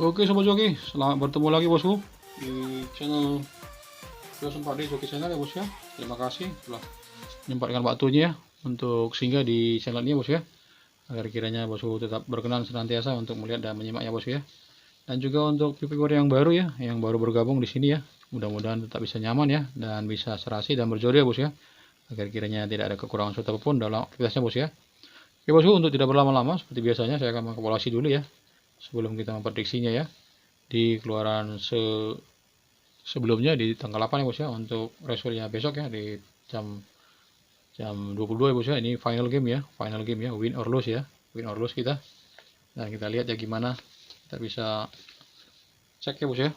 Oke Sobat Joki, selamat bertemu lagi bosku di channel Kios 4D Joki Channel ya bos ya. Terima kasih telah menyempatkan waktunya ya untuk singgah di channel ini bos ya, agar kiranya bosku tetap berkenan senantiasa untuk melihat dan menyimaknya bos ya. Dan juga untuk viewer yang baru ya, yang baru bergabung di sini ya, mudah-mudahan tetap bisa nyaman ya dan bisa serasi dan berjodoh ya bos ya, agar kiranya tidak ada kekurangan suatu apapun dalam aktivitasnya bos ya. Oke bosku, untuk tidak berlama-lama seperti biasanya saya akan mengkalkulasi dulu ya sebelum kita memprediksinya ya di keluaran sebelumnya di tanggal 8 ya bos ya, untuk resultnya besok ya di jam jam 22 ya bos ya. Ini final game ya, win or lose ya, win or lose kita. Dan kita lihat ya gimana kita bisa cek ya bos ya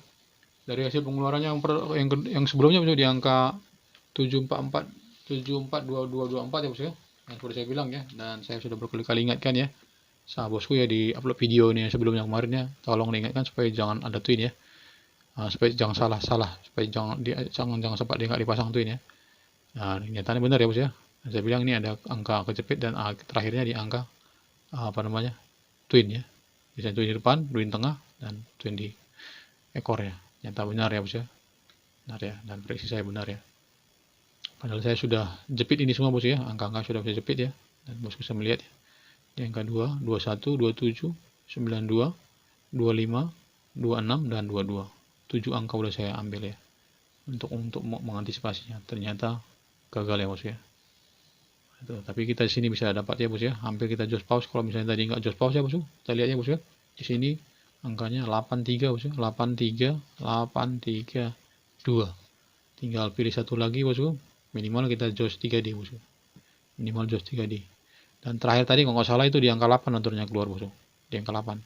dari hasil pengeluarannya yang sebelumnya bos ya, di angka 744 742224 ya bos ya, yang seperti saya bilang ya, dan saya sudah berkali-kali ingatkan ya sama bosku ya di upload video ini sebelumnya kemarin ya, tolong diingatkan supaya jangan ada twin ya. Supaya jangan salah supaya jangan sempat dia nggak dipasang twin ya. Nah, nyatanya benar ya bos ya, saya bilang ini ada angka kejepit dan terakhirnya di angka twin ya, bisa twin di depan, twin tengah, dan twin di ekor ya. Nyata benar ya bos ya, benar ya, dan prediksi saya benar ya, padahal saya sudah jepit ini semua bos ya, angka-angka sudah bisa jepit ya, dan bos bisa melihat ya di angka 2, 21, 27, 92, 25, 26, dan 22. 7 angka udah saya ambil ya untuk mengantisipasinya. Ternyata gagal ya bos ya. Itu, tapi kita di sini bisa dapat ya bos ya, hampir kita just pause. Kalau misalnya tadi nggak just pause ya bos, kita lihat ya bos ya, di sini angkanya 83 bos ya, 83, 83, 2. Tinggal pilih satu lagi bos, minimal kita just 3D bos, minimal just 3D. Dan terakhir tadi kalau nggak salah itu di angka 8 naturnya keluar bos, di angka 8.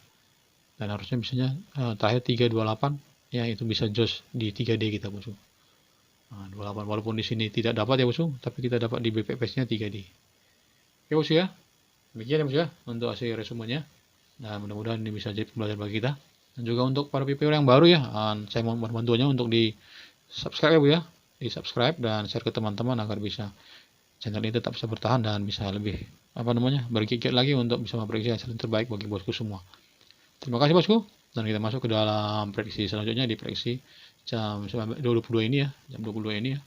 Dan harusnya bisanya terakhir 328 ya, itu bisa jos di 3D kita bos. Nah, 28 walaupun di sini tidak dapat ya bos, tapi kita dapat di BPPS-nya 3D. Oke bos ya, demikian ya bos ya untuk hasil resumenya. Nah, mudah-mudahan ini bisa jadi pembelajaran bagi kita. Dan juga untuk para viewer yang baru ya, saya mohon bantuannya untuk di subscribe ya bos ya, di subscribe dan share ke teman-teman agar bisa channel ini tetap bisa bertahan dan bisa lebih bergigiat lagi untuk bisa memprediksi hasil yang terbaik bagi bosku semua. Terima kasih bosku, dan kita masuk ke dalam prediksi selanjutnya di prediksi jam 22 ini ya, jam 22 ini ya,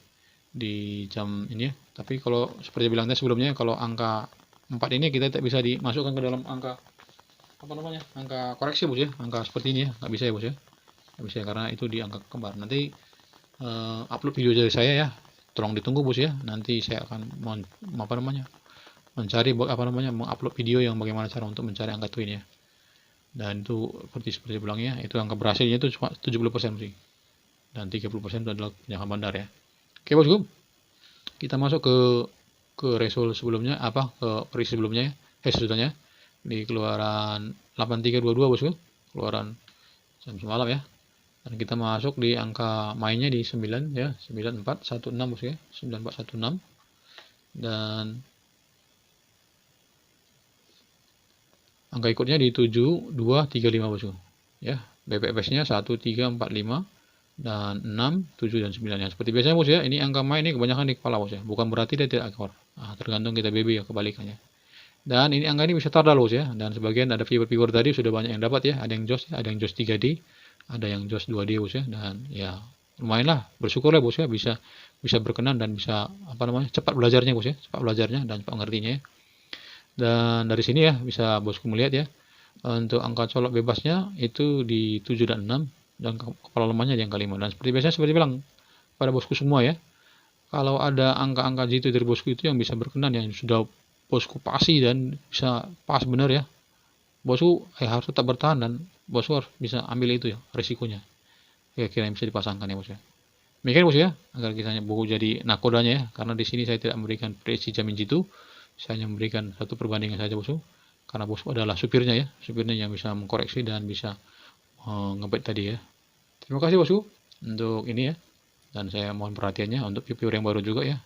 di jam ini ya. Tapi kalau seperti bilangnya sebelumnya, kalau angka 4 ini kita tidak bisa dimasukkan ke dalam angka angka koreksi bos ya, angka seperti ini ya, nggak bisa ya bos ya, nggak bisa karena itu di angka kembar. Nanti upload video dari saya ya, tolong ditunggu bos ya, nanti saya akan mencari mengupload video yang bagaimana cara untuk mencari angka twin ya. Dan itu seperti bilangnya, itu angka berhasilnya itu cuma 70% sih, dan 30% itu adalah penjagaan bandar ya. Oke bosku, kita masuk ke result sebelumnya, ke prediksi sebelumnya ya, sebetulnya di keluaran 8322 bosku, keluaran jam semalam ya. Dan kita masuk di angka mainnya di 9 ya, 9416 bosku ya, 9416. Dan angka ikutnya di 7235 bosku ya, BPPS-nya 1345 dan 6, 7, dan 9 ya. Seperti biasanya bos ya, ini angka main ini kebanyakan di kepala bos ya, bukan berarti dia tidak ekor. Tergantung kita BB ya, kebalikannya. Dan ini angka ini bisa tardal bos ya, dan sebagian ada viewer tadi sudah banyak yang dapat ya, ada yang jos ya, ada yang jos 3D, ada yang jos 2D bos ya, dan ya lumayan lah, bersyukur lah bos ya, bisa berkenan dan bisa cepat belajarnya bos ya, cepat belajarnya dan cepat ngertinya ya. Dan dari sini ya bisa bosku melihat ya, untuk angka colok bebasnya itu di 7 dan 6, dan kepala lemahnya di angka 5. Dan seperti biasanya seperti bilang pada bosku semua ya, kalau ada angka-angka jitu dari bosku itu yang bisa berkenan, yang sudah bosku pasti dan bisa pas benar ya, bosku harus tetap bertahan dan bosku harus bisa ambil itu ya risikonya, kira-kira yang bisa dipasangkan ya bos ya. Demikian bos ya, agar kisahnya buku jadi nakodanya ya, karena di sini saya tidak memberikan prediksi jamin jitu, saya hanya memberikan satu perbandingan saja bosku, karena bosku adalah supirnya ya, supirnya yang bisa mengkoreksi dan bisa ngebet tadi ya. Terima kasih bosku untuk ini ya, dan saya mohon perhatiannya untuk viewer yang baru juga ya,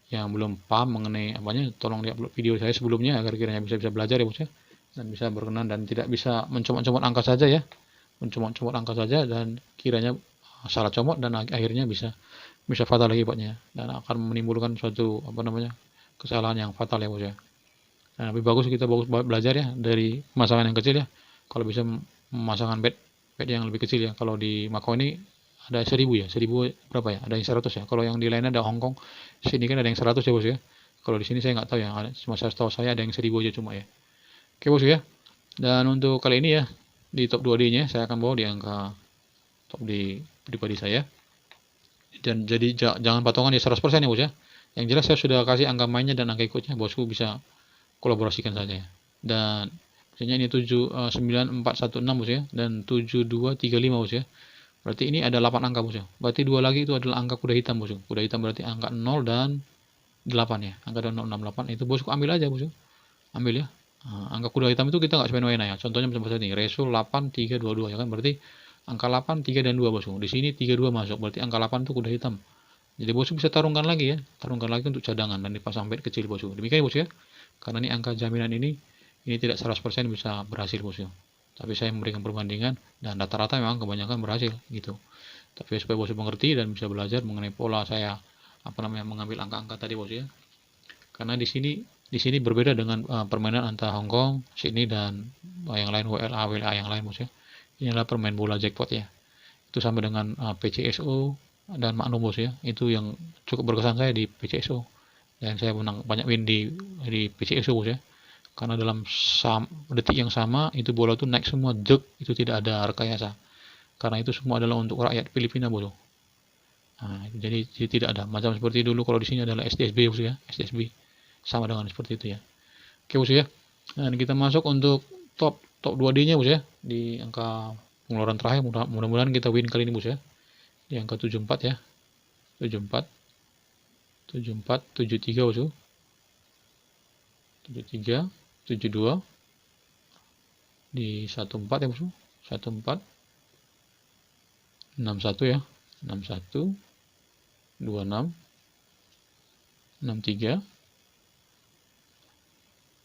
yang belum paham mengenai tolong diupload video saya sebelumnya agar kiranya bisa belajar ya bos ya, dan bisa berkenan dan tidak bisa mencomot-comot angka saja ya, mencomot-comot angka saja dan kiranya salah comot dan akhirnya bisa fatal akibatnya, dan akan menimbulkan suatu kesalahan yang fatal ya bos ya. Nah, lebih bagus kita belajar ya dari pemasangan yang kecil ya. Kalau bisa memasangkan bed pad yang lebih kecil ya. Kalau di Macau ini ada 1000 ya, 1000 berapa ya, ada yang 100 ya. Kalau yang di lainnya ada Hong Kong, sini kan ada yang 100 ya bos ya. Kalau di sini saya nggak tahu ya, cuma saya tahu saya ada yang 1000 aja cuma ya. Oke bos ya. Dan untuk kali ini ya, di top 2D nya saya akan bawa di angka top di pribadi saya. Dan jadi jangan patungan ya 100% ya bos ya. Yang jelas saya sudah kasih angka mainnya dan angka ikutnya, bosku bisa kolaborasikan saja ya. Dan misalnya ini 9416 bos ya, dan 7235 bos ya. Berarti ini ada 8 angka bos ya. Berarti dua lagi itu adalah angka kuda hitam bos. Kuda hitam berarti angka 0 dan 8 ya. Angka 068 itu bosku ambil aja bos. Ambil ya. Nah, angka kuda hitam itu kita nggak semena-mena ya. Contohnya seperti ini, ratio 8 3 2 2 ya kan. Berarti angka 8 3 dan 2 bosku. Di sini 32 masuk. Berarti angka 8 itu kuda hitam. Jadi bosku bisa tarungkan lagi ya. Tarungkan lagi untuk cadangan dan dipasang bed kecil bosku. Demikian bos ya. Karena ini angka jaminan ini tidak 100% bisa berhasil bosku. Tapi saya memberikan perbandingan dan rata-rata memang kebanyakan berhasil gitu. Tapi supaya bos mengerti dan bisa belajar mengenai pola saya mengambil angka-angka tadi bos ya. Karena di sini berbeda dengan permainan antara Hong Kong, Sydney dan yang lain WLA yang lain bos ya. Ini adalah permain bola jackpot ya. Itu sama dengan PCSO dan Magnum bos ya. Itu yang cukup berkesan saya di PCSO. Dan saya menang banyak win di PCSO bos ya. Karena dalam detik yang sama itu bola itu naik semua itu tidak ada rekayasa. Karena itu semua adalah untuk rakyat Filipina bos. Nah, jadi tidak ada macam seperti dulu kalau di sini adalah SDSB bos ya, SDSB sama dengan seperti itu ya. Oke bos ya. Dan kita masuk untuk top 2D-nya bos ya, di angka pengeluaran terakhir. Mudah-mudahan kita win kali ini bos ya. Di angka 74 ya. 74 73 bos. 73 72 di 14 ya bos. 14 61 ya. 61 26 63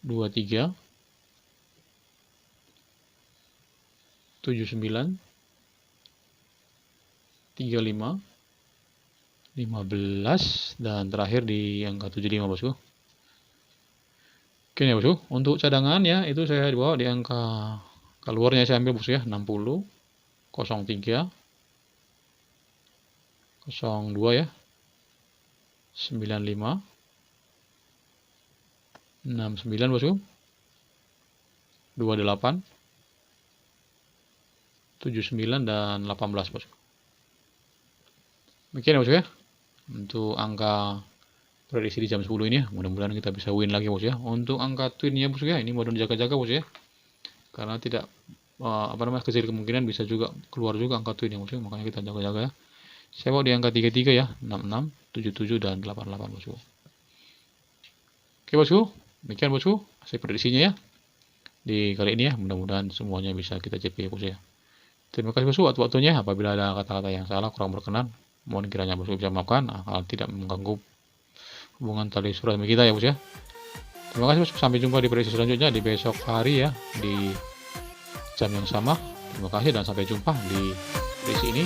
23 79 35 15 dan terakhir di angka 75 bosku. Oke ya bosku, untuk cadangan ya itu saya dibawa di angka keluarnya saya ambil bosku ya 60 03 02 ya 95 69 bosku 28 79 dan 18 bosku. Demikian ya bosku ya untuk angka prediksi di jam 10 ini ya. Mudah-mudahan kita bisa win lagi bos ya. Untuk angka twinnya bos ya, ini mohon jaga-jaga bos ya. Karena tidak kecil kemungkinan bisa juga keluar juga angka twin ya bos ya. Makanya kita jaga-jaga ya. Saya mau di angka 33 ya, 66, 77 dan 88 bosku. Oke bosku, demikian bosku hasil prediksinya ya. Di kali ini ya, mudah-mudahan semuanya bisa kita CP bos ya. Terima kasih bosku waktu-waktunya. Apabila ada kata-kata yang salah kurang berkenan, mohon kiranya bosku bisa maafkan hal tidak mengganggu hubungan tali silaturahmi kita ya bos ya. Terima kasih bos, sampai jumpa di prediksi selanjutnya di besok hari ya di jam yang sama. Terima kasih dan sampai jumpa di prediksi ini.